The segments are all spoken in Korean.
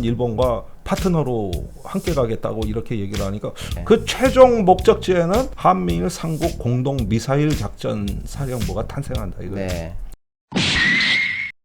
일본과 파트너로 함께 가겠다고 이렇게 얘기를 하니까 그 최종 목적지에는 한미일 삼국 공동 미사일 작전 사령부가 탄생한다 이거예요. 네.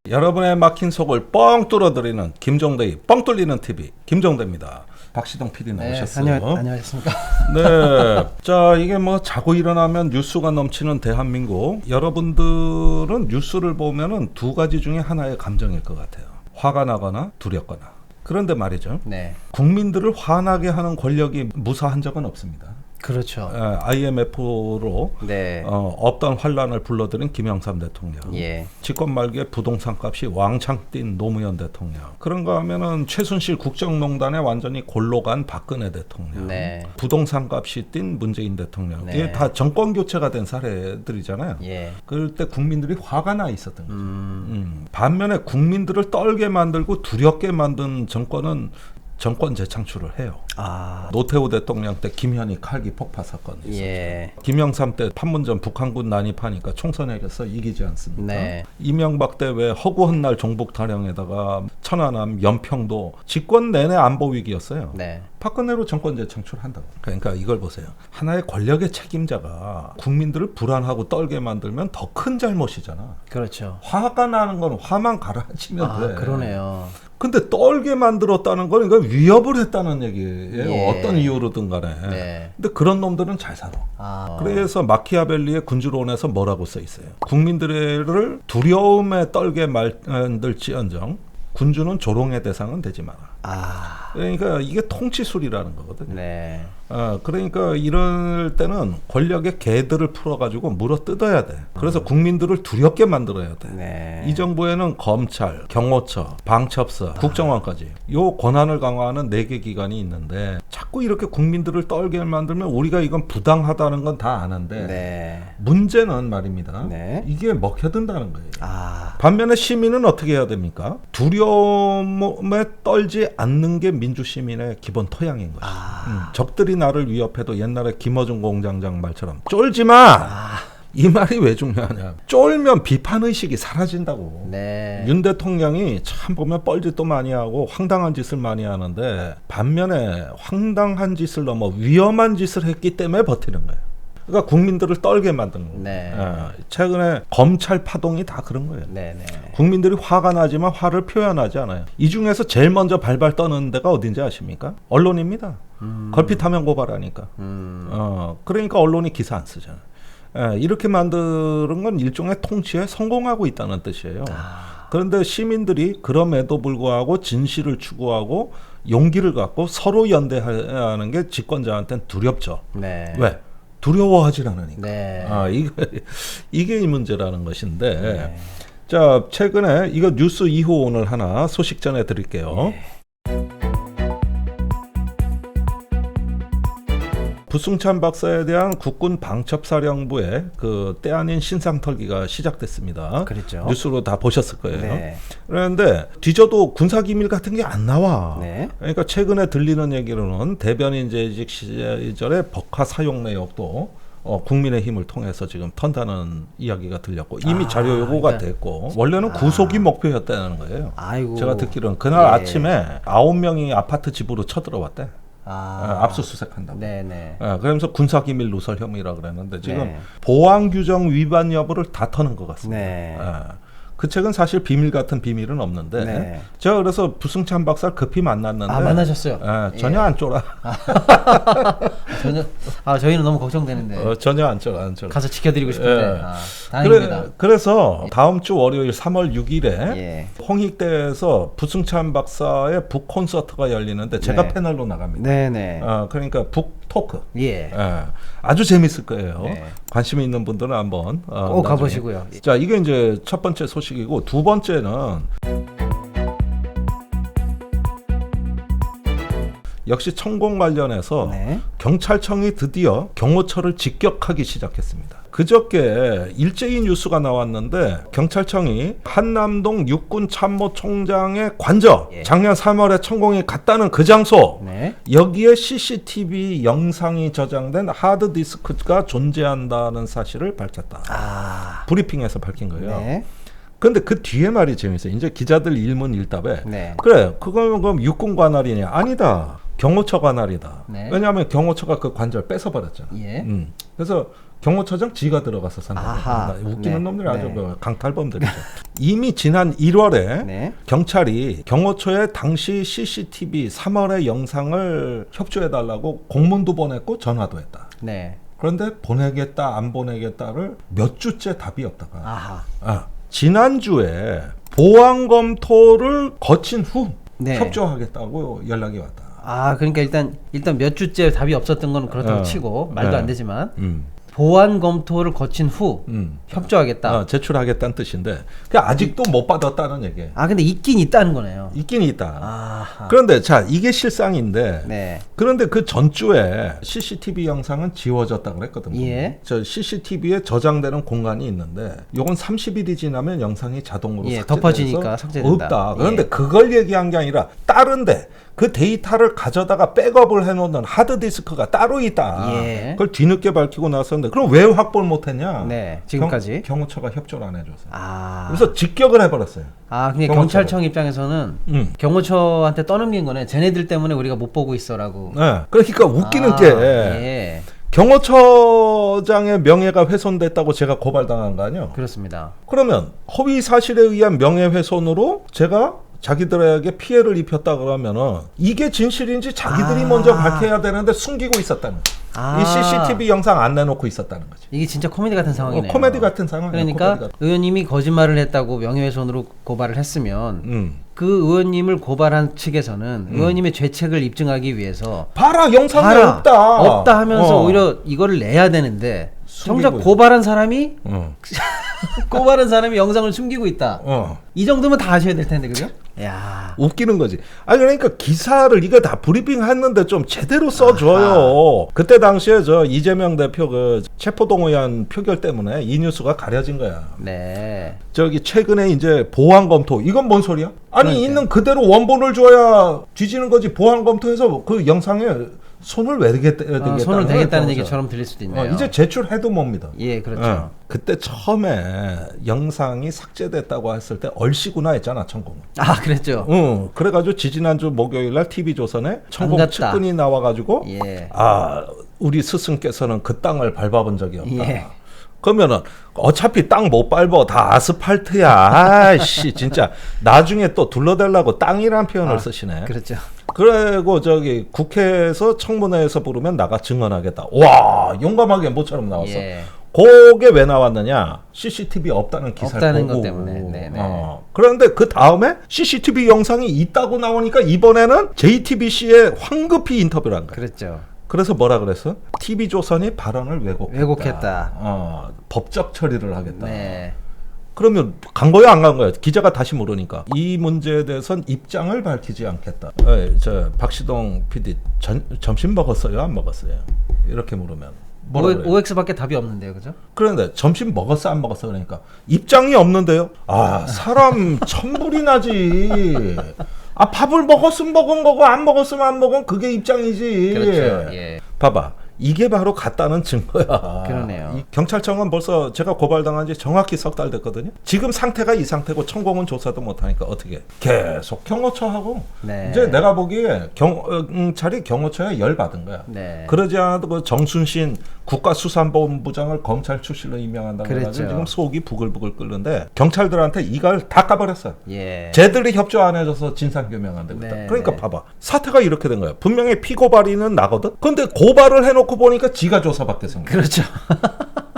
여러분의 막힌 속을 뻥 뚫어드리는 김종대의 뻥 뚫리는 TV 김종대입니다. 박시동 PD 나오셨어요. 안녕하십니까. 네. 자, 이게 뭐 자고 일어나면 뉴스가 넘치는 대한민국. 여러분들은 뉴스를 보면은 두 가지 중에 하나의 감정일 것 같아요. 화가 나거나 두렵거나. 그런데 말이죠. 네. 국민들을 화나게 하는 권력이 무사한 적은 없습니다. 그렇죠. IMF로 네. 없던 환란을 불러들인 김영삼 대통령. 예. 집권 말기에 부동산 값이 왕창 뛴 노무현 대통령. 그런가 하면은 최순실 국정농단에 완전히 골로 간 박근혜 대통령. 네. 부동산 값이 뛴 문재인 대통령. 네. 이게 다 정권 교체가 된 사례들이잖아요. 예. 그럴 때 국민들이 화가 나 있었던 거죠. 반면에 국민들을 떨게 만들고 두렵게 만든 정권은 정권 재창출을 해요. 아. 노태우 대통령 때 김현희 칼기 폭파 사건 있었죠. 예. 김영삼 때 판문점 북한군 난입하니까 총선에서 이기지 않습니까? 네. 이명박 때 왜 허구한 날 종북 타령에다가 천안함, 연평도 집권 내내 안보 위기였어요. 네. 박근혜로 정권 재창출한다고. 그러니까 이걸 보세요. 하나의 권력의 책임자가 국민들을 불안하고 떨게 만들면 더 큰 잘못이잖아. 그렇죠. 화가 나는 건 화만 가라앉히면 돼. 그러네요. 근데 떨게 만들었다는 건 이거 위협을 했다는 얘기예요. 예. 어떤 이유로든 간에. 네. 근데 그런 놈들은 잘 살아. 그래서 마키아벨리의 군주론에서 뭐라고 써 있어요. 국민들을 두려움에 떨게 만들지언정 군주는 조롱의 대상은 되지 마라. 그러니까 이게 통치술이라는 거거든요. 네. 그러니까 이럴 때는 권력의 개들을 풀어가지고 물어 뜯어야 돼. 그래서 국민들을 두렵게 만들어야 돼. 네. 이 정부에는 검찰, 경호처, 방첩사, 국정원까지 요 권한을 강화하는 4개 기관이 있는데 자꾸 이렇게 국민들을 떨게 만들면 우리가 이건 부당하다는 건 다 아는데 네. 문제는 말입니다. 네. 이게 먹혀든다는 거예요. 반면에 시민은 어떻게 해야 됩니까? 두려움에 떨지 않는 게 민주시민의 기본 토양인 것이죠. 적들이 나를 위협해도 옛날에 김어준 공장장 말처럼 쫄지 마! 이 말이 왜 중요하냐. 쫄면 비판의식이 사라진다고. 네. 윤 대통령이 참 보면 뻘짓도 많이 하고 황당한 짓을 많이 하는데 반면에 황당한 짓을 넘어 위험한 짓을 했기 때문에 버티는 거예요. 그러니까 국민들을 떨게 만든 거예요. 네. 최근에 검찰 파동이 다 그런 거예요. 네. 국민들이 화가 나지만 화를 표현하지 않아요. 이 중에서 제일 먼저 발발 떠는 데가 어딘지 아십니까? 언론입니다. 걸핏하면 고발하니까. 그러니까 언론이 기사 안 쓰잖아요. 이렇게 만드는 건 일종의 통치에 성공하고 있다는 뜻이에요. 그런데 시민들이 그럼에도 불구하고 진실을 추구하고 용기를 갖고 서로 연대하는 게 집권자한테는 두렵죠. 네. 왜? 두려워하지 않으니까. 네. 이게 이 문제라는 것인데. 네. 자, 최근에 이거 뉴스 2호 오늘 하나 소식 전해 드릴게요. 네. 부승찬 박사에 대한 국군 방첩사령부의 그 때 아닌 신상털기가 시작됐습니다. 그랬죠. 뉴스로 다 보셨을 거예요. 네. 그런데 뒤져도 군사기밀 같은 게 안 나와. 네. 그러니까 최근에 들리는 얘기로는 대변인 재직 시절의 법화 사용 내역도 국민의힘을 통해서 지금 턴다는 이야기가 들렸고 이미 자료 요구가 됐고 원래는 구속이 목표였다는 거예요. 아이고. 제가 듣기로는 그날 아침에 9명이 아파트 집으로 쳐들어왔대. 압수수색한다고. 네네. 그러면서 군사기밀 누설 혐의라 그랬는데 지금 네. 보안규정 위반 여부를 다 터는 것 같습니다. 네. 그 책은 사실 비밀 같은 비밀은 없는데 네. 제가 그래서 부승찬 박사를 급히 만났는데 만나셨어요? 전혀 안 쫄아. 전혀. 저희는 너무 걱정되는데. 전혀 안 쫄아. 가서 지켜드리고 싶은데. 다행입니다. 그래서 다음 주 월요일 3월 6일에 예. 홍익대에서 부승찬 박사의 북 콘서트가 열리는데 제가 네. 패널로 나갑니다. 네네. 그러니까 북 토크. 예. 아주 재밌을 거예요. 네. 관심 있는 분들은 한번 꼭 가보시고요. 자, 이게 이제 첫 번째 소식이고 두 번째는 역시 천공 관련해서 네. 경찰청이 드디어 경호처를 직격하기 시작했습니다. 그저께 일제히 뉴스가 나왔는데 경찰청이 한남동 육군참모총장의 관저 작년 3월에 천공이 갔다는 그 장소 네. 여기에 CCTV 영상이 저장된 하드디스크가 존재한다는 사실을 밝혔다. 브리핑에서 밝힌 거예요. 네. 근데 그 뒤에 말이 재밌어요. 이제 기자들 일문일답에 네. 그래 그거는 그럼 육군 관할이냐? 아니다. 경호처 관할이다. 네. 왜냐하면 경호처가 그 관절 뺏어버렸잖아. 예. 그래서 경호처장 지가 들어가서 아하. 산다. 웃기는 네. 놈들이 아주 네. 그 강탈범들이죠. 이미 지난 1월에 네. 경찰이 경호처에 당시 CCTV 3월의 영상을 협조해달라고 공문도 보냈고 전화도 했다. 네. 그런데 보내겠다 안 보내겠다를 몇 주째 답이 없다가 아하. 지난주에 보안 검토를 거친 후 네. 협조하겠다고 연락이 왔다. 아, 그러니까 일단 몇 주째 답이 없었던 건 그렇다고 치고 말도 안 되지만 보안 검토를 거친 후 협조하겠다. 제출하겠다는 뜻인데 아직도 못 받았다는 얘기예요. 아, 근데 있긴 있다는 거네요. 있긴 있다. 아하. 그런데 자 이게 실상인데 네. 그런데 그 전주에 CCTV 영상은 지워졌다 그랬거든요. 예. 저 CCTV에 저장되는 공간이 있는데 요건 30일이 지나면 영상이 자동으로 예, 삭제돼서 덮어지니까 삭제된다. 없다. 그런데 예. 그걸 얘기한 게 아니라 다른데 그 데이터를 가져다가 백업을 해놓는 하드디스크가 따로 있다. 예. 그걸 뒤늦게 밝히고 나섰는데 그럼 왜 확보를 못했냐? 네, 지금까지. 경호처가 협조를 안 해줘서. 아. 그래서 직격을 해버렸어요. 아, 근데 경호처로. 경찰청 입장에서는 경호처한테 떠넘긴 거네. 쟤네들 때문에 우리가 못 보고 있어라고. 네. 그러니까 웃기는 아, 게 예. 경호처장의 명예가 훼손됐다고 제가 고발당한 거 아니에요? 그렇습니다. 그러면 허위 사실에 의한 명예훼손으로 제가 자기들에게 피해를 입혔다 그러면은 이게 진실인지 자기들이 먼저 밝혀야 되는데 숨기고 있었다는 거죠. 이 CCTV 영상 안 내놓고 있었다는 거죠. 이게 진짜 코미디 같은 상황이네요. 코미디 같은 상황이에요. 그러니까 코미디 같은. 의원님이 거짓말을 했다고 명예훼손으로 고발을 했으면 그 의원님을 고발한 측에서는 의원님의 죄책을 입증하기 위해서 봐라 영상이 봐라, 없다 하면서 오히려 이거를 내야 되는데 정작 숨기고 고발한 사람이 고발한 사람이 영상을 숨기고 있다. 이 정도면 다 아셔야 될 텐데 그죠? 야, 웃기는 거지. 아니 그러니까 기사를 이거 다 브리핑 했는데 좀 제대로 써줘요. 그때 당시에 저 이재명 대표 그 체포동의안 표결 때문에 이 뉴스가 가려진 거야. 네. 저기 최근에 이제 보안 검토 이건 뭔 소리야? 아니 그러니까요. 있는 그대로 원본을 줘야 뒤지는 거지. 보안 검토해서 그 영상에 손을 왜 대겠다는 손을 대겠다는 거죠. 얘기처럼 들릴 수도 있네요. 이제 제출해도 뭡니다. 예, 그렇죠. 그때 처음에 영상이 삭제됐다고 했을 때 얼씨구나 했잖아 천공은. 아, 그랬죠. 그래가지고 지지난주 목요일날 TV조선에 천공 반갑다. 측근이 나와가지고 예. 우리 스승께서는 그 땅을 밟아본 적이 없다. 예. 그러면은 어차피 땅 못 밟아 다 아스팔트야. 아이씨 진짜 나중에 또 둘러대려고 땅이란 표현을 쓰시네. 그렇죠. 그리고 저기 국회에서 청문회에서 부르면 나가 증언하겠다. 와 용감하게 모처럼 나왔어. 예. 그게 왜 나왔느냐? CCTV 없다는 기사를 없다는 보고. 것 때문에. 네네. 그런데 그 다음에 CCTV 영상이 있다고 나오니까 이번에는 JTBC에 황급히 인터뷰를 한 거야. 그랬죠. 그래서 뭐라 그랬어? TV조선이 발언을 왜곡했다. 법적 처리를 하겠다. 네. 그러면 간 거야 안 간 거야? 기자가 다시 물으니까 이 문제에 대해선 입장을 밝히지 않겠다. 저 박시동 PD 점심 먹었어요? 안 먹었어요? 이렇게 물으면 뭐라 그래요? OX밖에 답이 없는데요, 그죠? 그런데 점심 먹었어 안 먹었어 그러니까 입장이 없는데요. 사람 천불이 나지. 밥을 먹었으면 먹은 거고 안 먹었으면 안 먹은 그게 입장이지. 그렇죠. 예. 봐봐. 이게 바로 같다는 증거야. 그러네요. 이 경찰청은 벌써 제가 고발당한 지 정확히 석 달 됐거든요. 지금 상태가 이 상태고 천공은 조사도 못하니까 어떻게 계속 경호처하고 네. 이제 내가 보기에 경찰이 경호처에 열받은 거야. 네. 그러지 않아도 그 정순신 국가수사본부장을 검찰 출신으로 임명한다고 그랬죠. 해가지고 지금 속이 부글부글 끓는데 경찰들한테 이걸 다 까버렸어요. 예. 쟤들이 협조 안 해줘서 진상규명한다고 했다. 네, 그러니까 네. 봐봐. 사태가 이렇게 된 거야. 분명히 피고발인은 나거든. 근데 고발을 해놓고 보니까 지가 조사받게 생겨. 그렇죠.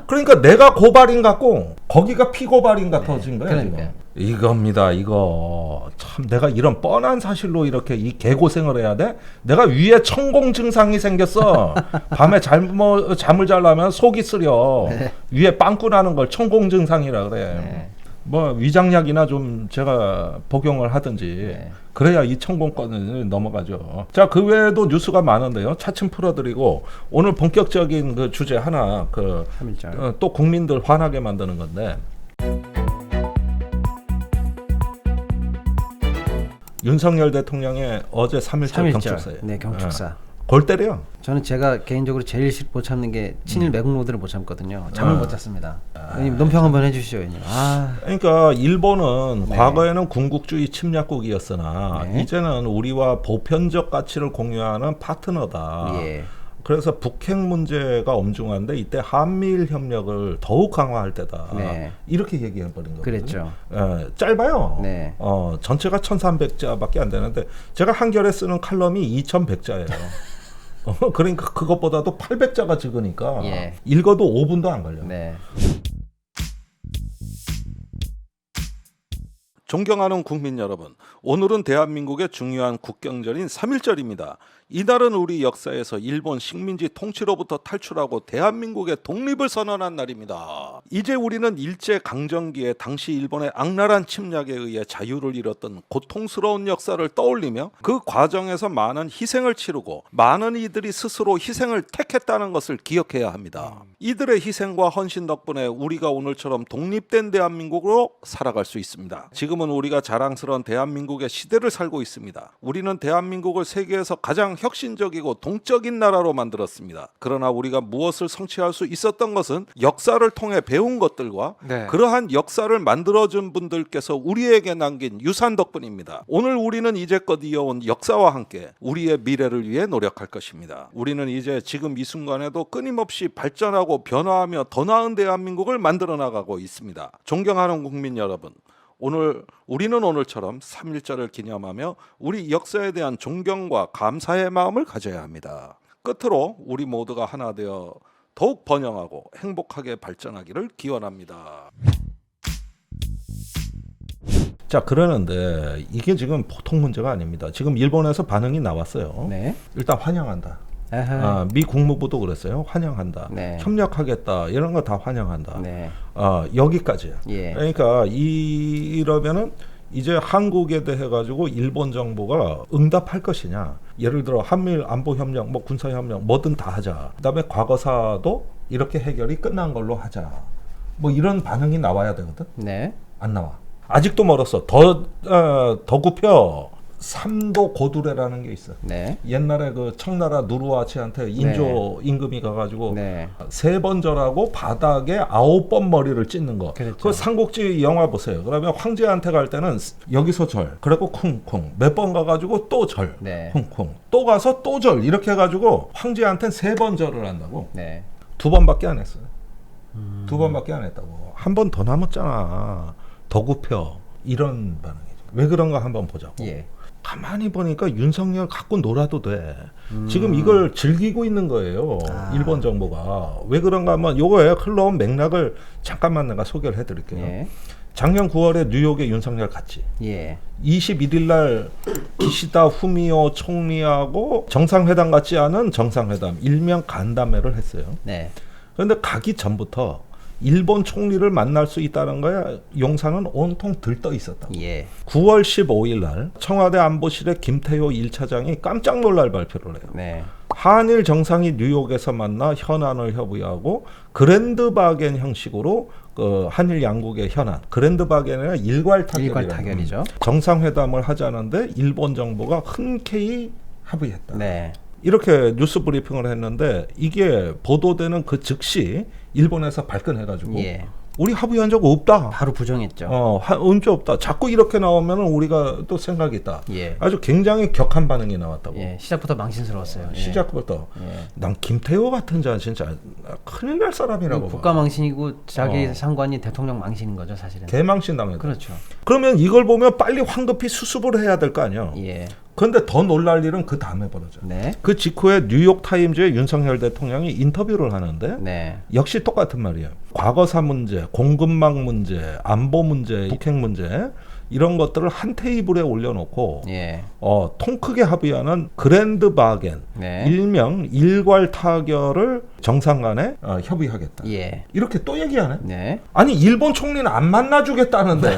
그러니까 내가 고발인 같고 거기가 피고발인 같아진 거야. 그러니까요. 지금. 이겁니다. 이거 참 내가 이런 뻔한 사실로 이렇게 이 개고생을 해야 돼? 내가 위에 천공 증상이 생겼어. 밤에 잠을 자려면 속이 쓰려. 네. 위에 빵꾸 나는 걸 천공 증상이라 그래. 네. 뭐 위장약이나 좀 제가 복용을 하든지 네. 그래야 이 천공권을 넘어가죠. 자, 그 외에도 뉴스가 많은데요. 차츰 풀어드리고 오늘 본격적인 그 주제 하나 또 국민들 화나게 만드는 건데 윤석열 대통령의 어제 3.1절 경축사예요. 네, 경축사. 골 때려. 저는 제가 개인적으로 제일 못 참는 게 친일 매국노들을 못 참거든요. 잠을 못 잤습니다. 의원님 논평 한번 해주시죠, 의원님. 그러니까 일본은 네. 과거에는 군국주의 침략국이었으나 네. 이제는 우리와 보편적 가치를 공유하는 파트너다. 예. 그래서 북핵 문제가 엄중한데 이때 한미일 협력을 더욱 강화할 때다. 네. 이렇게 얘기해 버린 거거든요. 그랬죠. 짧아요. 네. 전체가 1,300자밖에 안 되는데 제가 한겨레 쓰는 칼럼이 2,100자예요. 그러니까 그것보다도 800자가 적으니까 예. 읽어도 5분도 안 걸려요. 네. 존경하는 국민 여러분, 오늘은 대한민국의 중요한 국경절인 3.1절입니다. 이날은 우리 역사에서 일본 식민지 통치로부터 탈출하고 대한민국의 독립을 선언한 날입니다. 이제 우리는 일제 강점기에 당시 일본의 악랄한 침략에 의해 자유를 잃었던 고통스러운 역사를 떠올리며 그 과정에서 많은 희생을 치르고 많은 이들이 스스로 희생을 택했다는 것을 기억해야 합니다. 이들의 희생과 헌신 덕분에 우리가 오늘처럼 독립된 대한민국으로 살아갈 수 있습니다. 지금은 우리가 자랑스러운 대한민국의 시대를 살고 있습니다. 우리는 대한민국을 세계에서 가장 혁신적이고 동적인 나라로 만들었습니다. 그러나 우리가 무엇을 성취할 수 있었던 것은 역사를 통해 배운 것들과 그러한 역사를 만들어준 분들께서 우리에게 남긴 유산 덕분입니다. 오늘 우리는 이제껏 이어온 역사와 함께 우리의 미래를 위해 노력할 것입니다. 우리는 이제 지금 이 순간에도 끊임없이 발전하고 변화하며 더 나은 대한민국을 만들어 나가고 있습니다. 존경하는 국민 여러분, 우리는 오늘처럼 3.1절을 기념하며 우리 역사에 대한 존경과 감사의 마음을 가져야 합니다. 끝으로 우리 모두가 하나 되어 더욱 번영하고 행복하게 발전하기를 기원합니다. 자, 그러는데 이게 지금 보통 문제가 아닙니다. 지금 일본에서 반응이 나왔어요. 네. 일단 환영한다. 미 국무부도 그랬어요. 환영한다. 네. 협력하겠다. 이런 거 다 환영한다. 네. 여기까지야. 예. 그러니까 이러면은 이제 한국에 대해 가지고 일본 정부가 응답할 것이냐. 예를 들어 한미일 안보 협력, 뭐 군사 협력 뭐든 다 하자. 그다음에 과거사도 이렇게 해결이 끝난 걸로 하자. 뭐 이런 반응이 나와야 되거든. 네. 안 나와. 아직도 멀었어. 더 굽혀. 삼도 고두레라는 게 있어. 네. 옛날에 그 청나라 누르하치한테 인조 임금이 가가지고 네. 3번 절하고 바닥에 9번 머리를 찢는 거. 그랬죠. 그 삼국지 영화 보세요. 그러면 황제한테 갈 때는 여기서 절, 그리고 쿵쿵 몇 번 가가지고 또 절, 네. 쿵쿵 또 가서 또 절 이렇게 해가지고 황제한테 3번 절을 한다고. 네. 2번밖에 안 했어요. 2번밖에 안 했다고. 한 번 더 남았잖아. 더 굽혀. 이런 반응이죠. 왜 그런가 한번 보자고. 예. 가만히 보니까 윤석열 갖고 놀아도 돼. 지금 이걸 즐기고 있는 거예요. 일본 정부가. 왜 그런가 하면 요거에 흘러온 맥락을 잠깐만 내가 소개를 해드릴게요. 예. 작년 9월에 뉴욕에 윤석열 갔지. 예. 21일 날 기시다 후미오 총리하고 정상회담 같지 않은 정상회담, 일명 간담회를 했어요. 네. 그런데 가기 전부터 일본 총리를 만날 수 있다는 거에 용산은 온통 들떠 있었다. 예. 9월 15일 날 청와대 안보실의 김태효 1차장이 깜짝 놀랄 발표를 해요. 네. 한일 정상이 뉴욕에서 만나 현안을 협의하고 그랜드 바겐 형식으로 그 한일 양국의 현안, 그랜드 바겐의 일괄 타결이죠. 정상회담을 하자는데 일본 정부가 흔쾌히 합의했다. 네. 이렇게 뉴스 브리핑을 했는데 이게 보도되는 그 즉시 일본에서 발끈해가지고 예. 우리 합의한 적 없다. 바로 부정했죠. 문제 없다. 자꾸 이렇게 나오면 우리가 또 생각이 있다. 예. 아주 굉장히 격한 반응이 나왔다고. 예. 시작부터 망신스러웠어요. 예. 시작부터. 예. 난 김태호 같은 자 진짜 큰일 날 사람이라고. 국가 망신이고 자기 상관이 대통령 망신인 거죠, 사실은. 개망신 당했다. 그렇죠. 그러면 이걸 보면 빨리 황급히 수습을 해야 될 거 아니야. 예. 그런데 더 놀랄 일은 그 다음에 벌어져. 네. 그 직후에 뉴욕 타임즈의 윤석열 대통령이 인터뷰를 하는데 네. 역시 똑같은 말이에요. 과거사 문제, 공급망 문제, 안보 문제, 북핵 문제 이런 것들을 한 테이블에 올려놓고 예. 통 크게 합의하는 그랜드 바겐, 네. 일명 일괄 타결을 정상 간에 협의하겠다. 예. 이렇게 또 얘기하네. 네. 아니 일본 총리는 안 만나주겠다는데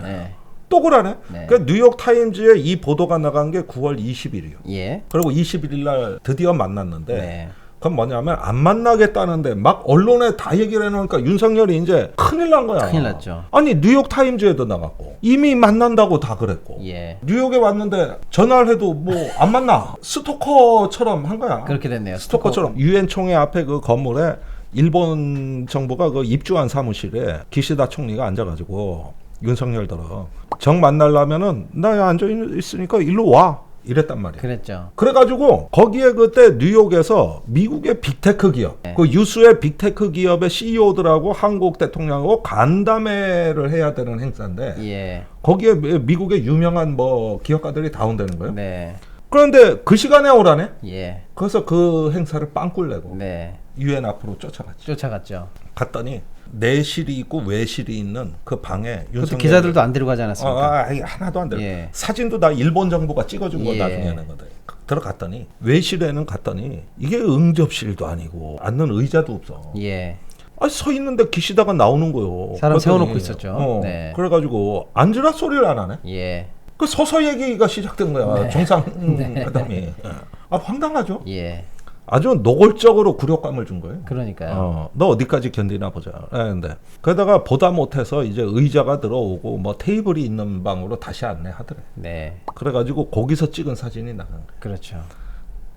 네. 또 그러네. 네. 그러니까 뉴욕 타임즈에 이 보도가 나간 게 9월 20일이요. 예. 그리고 21일 날 드디어 만났는데 네. 그건 뭐냐면 안 만나겠다는데 막 언론에 다 얘기를 해놓으니까 윤석열이 이제 큰일 난 거야. 큰일 났죠. 아니 뉴욕 타임즈에도 나갔고 이미 만난다고 다 그랬고 예. 뉴욕에 왔는데 전화를 해도 뭐 안 만나. 스토커처럼 한 거야. 그렇게 됐네요. 스토커처럼. 유엔 총회 앞에 그 건물에 일본 정부가 그 입주한 사무실에 기시다 총리가 앉아가지고 윤석열더러 정 만나려면은 나 앉아 있으니까 일로 와. 이랬단 말이에요. 그랬죠. 그래가지고 거기에 그때 뉴욕에서 미국의 빅테크 기업, 네. 그 유수의 빅테크 기업의 CEO들하고 한국 대통령하고 간담회를 해야 되는 행사인데 예. 거기에 미국의 유명한 뭐 기업가들이 다 온다는 거예요. 네. 그런데 그 시간에 오라네. 예. 그래서 그 행사를 빵꿀 내고 네. 유엔 앞으로 쫓아갔죠. 쫓아갔죠. 갔더니 내실이 있고 외실이 있는 그 방에 그것도 기자들도 안 데리고 가지 않았습니까? 하나도 안 돼요. 예. 사진도 다 일본 정부가 찍어준 거 예. 나중에는 거든. 들어갔더니 외실에는 갔더니 이게 응접실도 아니고 앉는 의자도 없어. 예. 아니 서 있는데 기시다가 나오는 거요. 사람 그랬더니, 세워놓고 있었죠. 네. 그래가지고 앉으라 소리를 안 하네. 예. 그 서서 얘기가 시작된 거야. 네. 정상회담이. 예. 황당하죠. 예. 아주 노골적으로 굴욕감을 준 거예요. 그러니까요. 너 어디까지 견디나 보자. 근데 그러다가 보다 못해서 이제 의자가 들어오고 뭐 테이블이 있는 방으로 다시 안내하더래. 네. 그래가지고 거기서 찍은 사진이 나간 거예요. 그렇죠.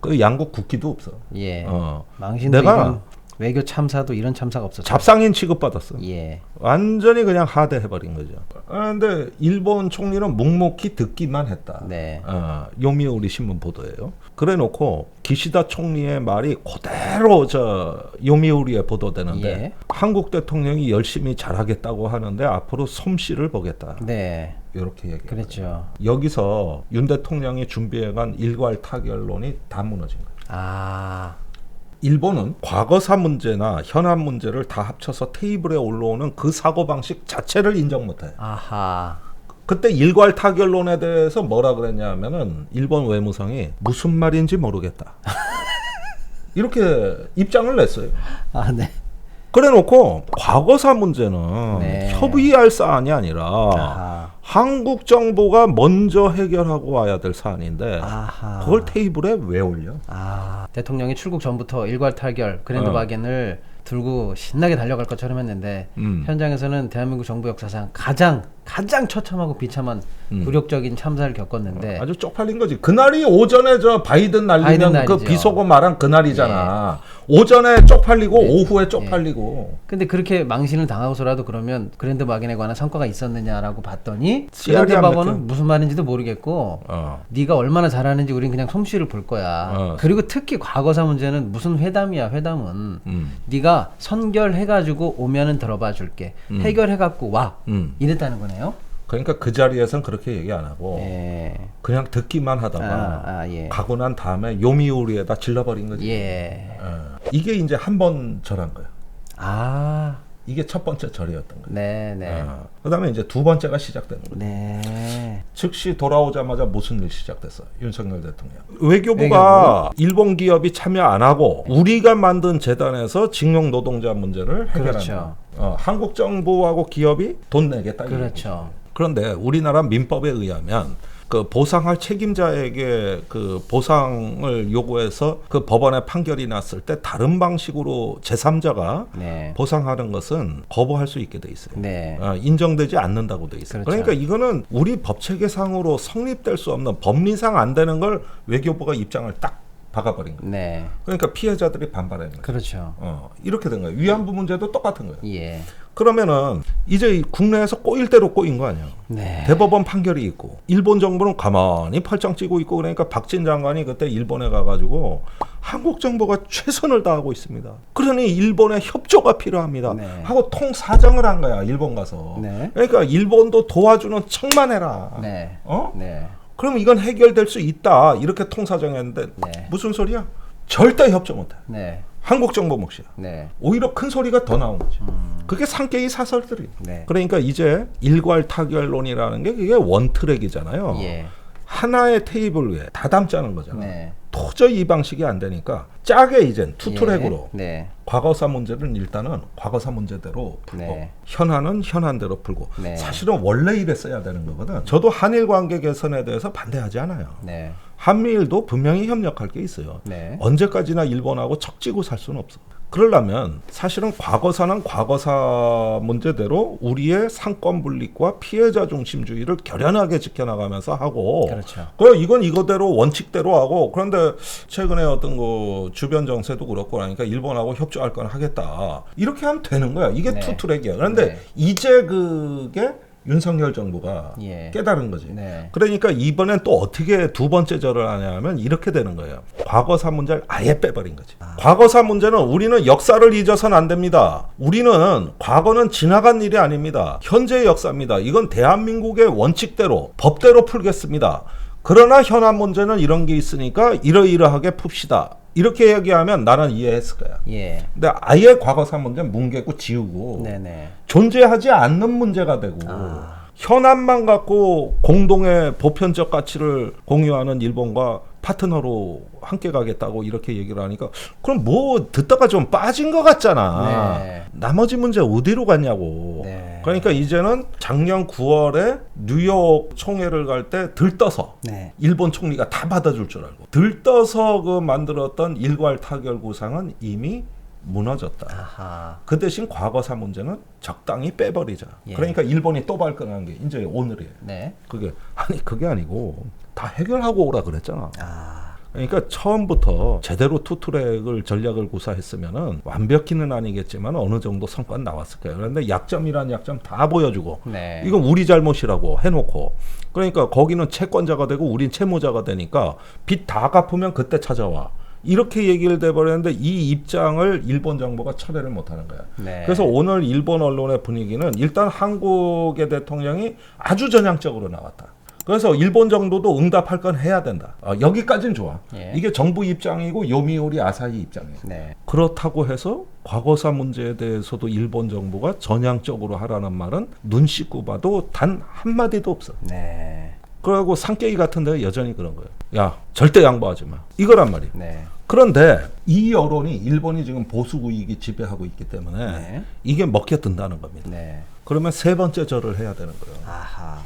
그 양국 국기도 없어. 예. 내가 망신도 이런 외교 참사도 이런 참사가 없었죠. 잡상인 취급받았어. 예. 완전히 그냥 하대해버린 거죠. 근데 일본 총리는 묵묵히 듣기만 했다. 네. 요미우리 신문 보도예요. 그래놓고 기시다 총리의 말이 그대로 저 요미우리에 보도되는데 예. 한국 대통령이 열심히 잘하겠다고 하는데 앞으로 솜씨를 보겠다. 네. 이렇게 얘기해요. 그랬죠. 여기서 윤 대통령이 준비해간 일괄 타결론이 다 무너진 거예요. 아. 일본은 과거사 문제나 현안 문제를 다 합쳐서 테이블에 올라오는 그 사고방식 자체를 인정 못해. 아하. 그때 일괄 타결론에 대해서 뭐라 그랬냐면은 일본 외무성이 무슨 말인지 모르겠다. 이렇게 입장을 냈어요. 아, 네. 그래놓고 과거사 문제는 네. 협의할 사안이 아니라 아하. 한국 정부가 먼저 해결하고 와야 될 사안인데 아하. 그걸 테이블에 왜 올려? 아, 대통령이 출국 전부터 일괄 타결 그랜드 바겐을 들고 신나게 달려갈 것처럼 했는데 현장에서는 대한민국 정부 역사상 가장 처참하고 비참한 굴욕적인 참사를 겪었는데 아주 쪽팔린 거지. 그날이 오전에 저 바이든 날리면 그 날이죠. 비속어 말한 그날이잖아. 오전에 쪽팔리고 오후에 쪽팔리고. 근데 그렇게 망신을 당하고서라도 그러면 그랜드 바겐에 관한 성과가 있었느냐라고 봤더니 씨알이 그랜드 안 바겐은 맥혀. 무슨 말인지도 모르겠고 네가 얼마나 잘하는지 우린 그냥 솜씨를 볼 거야. 그리고 특히 과거사 문제는 무슨 회담이야. 회담은 네가 선결해가지고 오면은 들어봐 줄게. 해결해갖고 와. 이랬다는 거네요. 그러니까 그 자리에선 그렇게 얘기 안 하고 예. 그냥 듣기만 하다가 예. 가고 난 다음에 요미우리에다 질러버린 거지. 예. 이게 이제 한 번 절한 거예요. 아. 이게 첫 번째 절이었던 거예요. 네. 그다음에 이제 두 번째가 시작되는 거예요. 네. 즉시 돌아오자마자 무슨 일 시작됐어? 윤석열 대통령. 외교부가 일본 기업이 참여 안 하고 우리가 만든 재단에서 징용 노동자 문제를 해결하는 그렇죠. 거예요. 한국 정부하고 기업이 돈 내겠다. 그렇죠. 그런데 우리나라 민법에 의하면 그 보상할 책임자에게 그 보상을 요구해서 그 법원에 판결이 났을 때 다른 방식으로 제3자가 네. 보상하는 것은 거부할 수 있게 돼 있어요. 네. 인정되지 않는다고 돼 있어요. 그렇죠. 그러니까 이거는 우리 법 체계상으로 성립될 수 없는 법리상 안 되는 걸 외교부가 입장을 딱 박아버린 거예요. 네. 그러니까 피해자들이 반발하는 거예요. 그렇죠. 이렇게 된 거예요. 위안부 문제도 똑같은 거예요. 예. 그러면은 이제 국내에서 꼬일 대로 꼬인 거 아니에요. 네. 대법원 판결이 있고 일본 정부는 가만히 팔짱 찌고 있고 그러니까 박진 장관이 그때 일본에 가가지고 한국 정부가 최선을 다하고 있습니다. 그러니 일본의 협조가 필요합니다. 네. 하고 통사정을 한 거야. 일본 가서. 네. 그러니까 일본도 도와주는 척만 해라. 네. 네. 그럼 이건 해결될 수 있다. 이렇게 통사정했는데 네. 무슨 소리야? 절대 협조 못해. 네. 한국 정부 몫이야. 네. 오히려 큰 소리가 더 나온 거지. 그게 상계의 사설들이. 네. 그러니까 이제 일괄 타결론이라는 게 그게 원트랙이잖아요. 예. 하나의 테이블 위에 다 담자는 거잖아. 네. 도저히 이 방식이 안 되니까 짜게 이젠 투트랙으로 예. 네. 과거사 문제는 일단은 과거사 문제대로 풀고 네. 현안은 현안대로 풀고 네. 사실은 원래 이랬어야 되는 거거든. 저도 한일 관계 개선에 대해서 반대하지 않아요. 네. 한미일도 분명히 협력할 게 있어요. 네. 언제까지나 일본하고 척지고 살 수는 없어. 그러려면 사실은 과거사는 과거사 문제대로 우리의 상권 분립과 피해자 중심주의를 결연하게 지켜나가면서 하고, 그렇죠. 이건 이거대로 원칙대로 하고, 그런데 최근에 어떤 그 주변 정세도 그렇고 그러니까 일본하고 협조할 건 하겠다, 이렇게 하면 되는 거야. 이게 네. 투트랙이야. 그런데 네. 이제 그게 윤석열 정부가 예. 깨달은 거지. 네. 그러니까 이번엔 또 어떻게 두 번째 절을 하냐 하면 이렇게 되는 거예요. 과거사 문제를 아예 빼버린 거지. 과거사 문제는 우리는 역사를 잊어서는 안 됩니다. 우리는 과거는 지나간 일이 아닙니다. 현재의 역사입니다. 이건 대한민국의 원칙대로 법대로 풀겠습니다. 그러나 현안 문제는 이런 게 있으니까 이러이러하게 풉시다. 이렇게 얘기하면 나는 이해했을 거야. 예. 근데 아예 과거사 문제는 뭉개고 지우고 네네. 존재하지 않는 문제가 되고 현안만 갖고 공동의 보편적 가치를 공유하는 일본과 파트너로 함께 가겠다고 이렇게 얘기를 하니까 그럼 뭐 듣다가 좀 빠진 것 같잖아. 네. 나머지 문제 어디로 갔냐고. 네. 그러니까 이제는 작년 9월에 뉴욕 총회를 갈 때 들떠서 네. 일본 총리가 다 받아줄 줄 알고 들떠서 그 만들었던 일괄 타결 구상은 이미 무너졌다. 아하. 그 대신 과거사 문제는 적당히 빼버리자. 예. 그러니까 일본이 또 발끈한 게 이제 오늘이에요. 네. 그게 아니고 다 해결하고 오라 그랬잖아. 아. 그러니까 처음부터 제대로 투트랙을 전략을 구사했으면은 완벽히는 아니겠지만 어느 정도 성과는 나왔을 거예요. 그런데 약점이란 약점 다 보여주고 네. 이건 우리 잘못이라고 해놓고 그러니까 거기는 채권자가 되고 우린 채무자가 되니까 빚 다 갚으면 그때 찾아와. 이렇게 얘기를 돼버렸는데 이 입장을 일본 정부가 철회를 못하는 거야. 네. 그래서 오늘 일본 언론의 분위기는 일단 한국의 대통령이 아주 전향적으로 나왔다. 그래서 일본 정부도 응답할 건 해야 된다. 여기까지는 좋아. 예. 이게 정부 입장이고 요미우리 아사히 입장이에요. 네. 그렇다고 해서 과거사 문제에 대해서도 일본 정부가 전향적으로 하라는 말은 눈 씻고 봐도 단 한마디도 없어. 네. 그리고 산깨기 같은 데 여전히 그런 거예요. 야, 절대 양보하지 마. 이거란 말이에요. 네. 그런데 이 여론이 일본이 지금 보수 우익이 지배하고 있기 때문에 네. 이게 먹혀든다는 겁니다. 네. 그러면 세 번째 절을 해야 되는 거예요. 아하.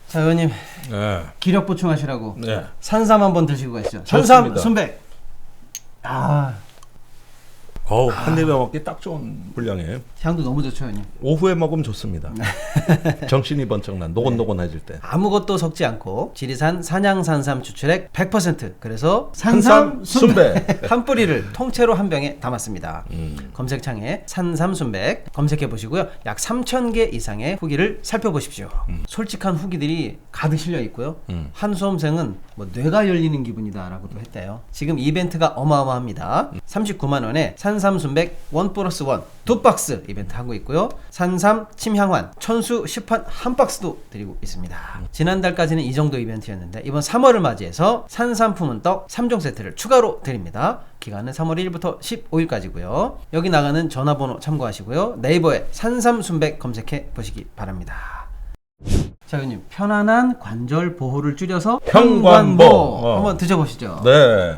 자, 의원님 네. 기력 보충하시라고 네. 산삼 한번 드시고 가시죠. 산삼 좋습니다. 순백. 아, 한 입에 먹기 딱 좋은 분량이에요. 향도 너무 좋죠, 의원님. 오후에 먹으면 좋습니다. 정신이 번쩍 난 노곤노곤해질 때. 아무것도 섞지 않고 지리산 산양산삼 추출액 100%. 그래서 산삼 산삼 순백. 한 뿌리를 통째로 한 병에 담았습니다. 검색창에 산삼 순백 검색해 보시고요. 약 3,000개 이상의 후기를 살펴보십시오. 솔직한 후기들이 가득 실려 있고요. 한 수험생은 뭐 뇌가 열리는 기분이다라고도 했대요. 지금 이벤트가 어마어마합니다. 39만 원에 산삼 순백 1+1 2박스 이벤트 하고 있고요. 산삼 침향환 천수 10판 한 박스도 드리고 있습니다. 지난달까지는 이 정도 이벤트였는데 이번 3월을 맞이해서 산삼 품은 떡 3종 세트를 추가로 드립니다. 기간은 3월 1일부터 15일까지고요. 여기 나가는 전화번호 참고하시고요. 네이버에 산삼 순백 검색해 보시기 바랍니다. 자, 의원님, 편안한 관절 보호를 줄여서 평관보. 한번 드셔보시죠. 네.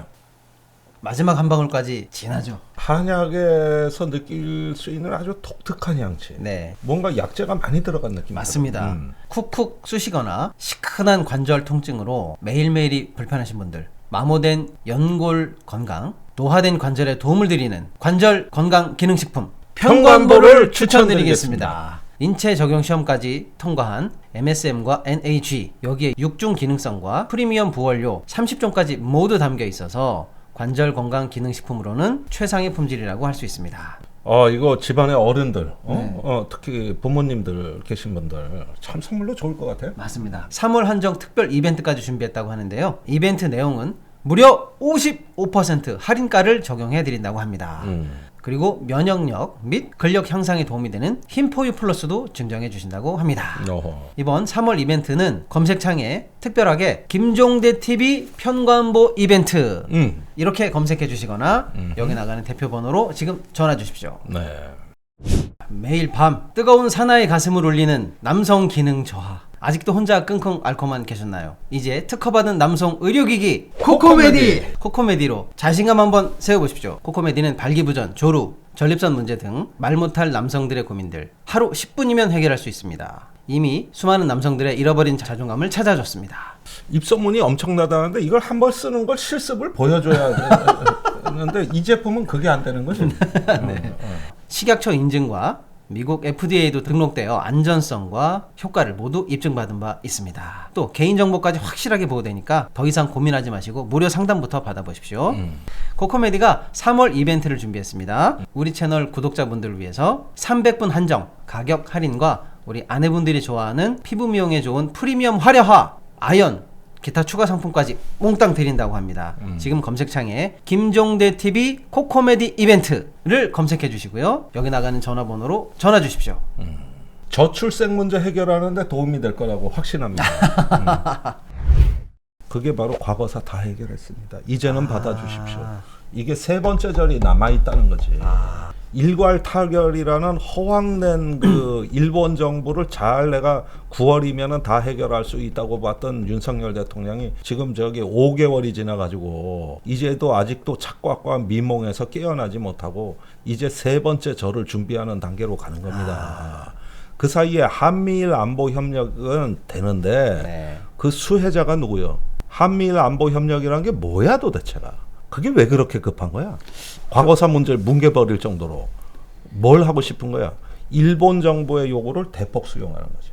마지막 한 방울까지 진하죠. 한약에서 느낄 수 있는 아주 독특한 향취. 네. 뭔가 약재가 많이 들어간 느낌. 맞습니다. 쿡쿡 쑤시거나 시큰한 관절 통증으로 매일매일이 불편하신 분들, 마모된 연골 건강, 노화된 관절에 도움을 드리는 관절 건강 기능식품 평관보를 추천드리겠습니다. 인체 적용 시험까지 통과한 MSM과 NAG, 여기에 6중 기능성과 프리미엄 부원료 30종까지 모두 담겨 있어서 관절 건강 기능식품으로는 최상의 품질이라고 할 수 있습니다. 이거 집안의 어른들, 네. 특히 부모님들 계신 분들 참 선물로 좋을 것 같아요. 맞습니다. 3월 한정 특별 이벤트까지 준비했다고 하는데요. 이벤트 내용은 무려 55% 할인가를 적용해 드린다고 합니다. 그리고 면역력 및 근력 향상에 도움이 되는 힘포유 플러스도 증정해 주신다고 합니다. 어허. 이번 3월 이벤트는 검색창에 특별하게 김종대 TV 편관보 이벤트 이렇게 검색해 주시거나 여기 나가는 대표 번호로 지금 전화 주십시오. 네. 매일 밤 뜨거운 사나이 가슴을 울리는 남성 기능 저하. 아직도 혼자 끙끙 앓고만 계셨나요? 이제 특허받은 남성 의료기기 코코메디! 코코메디로 자신감 한번 세워보십시오. 코코메디는 발기부전, 조루, 전립선 문제 등 말 못할 남성들의 고민들 하루 10분이면 해결할 수 있습니다. 이미 수많은 남성들의 잃어버린 자존감을 찾아줬습니다. 입소문이 엄청나다는데 이걸 한 번 쓰는 걸 실습을 보여줘야 되는데 이 제품은 그게 안 되는 거죠. 네. 식약처 인증과 미국 FDA도 등록되어 안전성과 효과를 모두 입증받은 바 있습니다. 또 개인정보까지 확실하게 보호되니까 더 이상 고민하지 마시고 무료 상담부터 받아보십시오. 코코메디가 3월 이벤트를 준비했습니다. 우리 채널 구독자분들을 위해서 300분 한정 가격 할인과 우리 아내분들이 좋아하는 피부 미용에 좋은 프리미엄 활효화 아연 기타 추가 상품까지 몽땅 드린다고 합니다. 지금 검색창에 김종대 TV 코코메디 이벤트를 검색해 주시고요. 여기 나가는 전화번호로 전화 주십시오. 저출생 문제 해결하는데 도움이 될 거라고 확신합니다. 그게 바로 과거사 다 해결했습니다. 이제는 받아주십시오. 이게 세 번째 절이 남아있다는 거지. 일괄 타결이라는 허황된 그 일본 정부를 잘 내가 9월이면은 다 해결할 수 있다고 봤던 윤석열 대통령이 지금 저기 5개월이 지나가지고 이제도 아직도 착각과 미몽에서 깨어나지 못하고 이제 세 번째 절을 준비하는 단계로 가는 겁니다. 그 사이에 한미일 안보 협력은 되는데 네. 그 수혜자가 누구요? 한미일 안보 협력이라는 게 뭐야 도대체가? 그게 왜 그렇게 급한 거야? 과거사 문제를 뭉개버릴 정도로 뭘 하고 싶은 거야? 일본 정부의 요구를 대폭 수용하는 거지.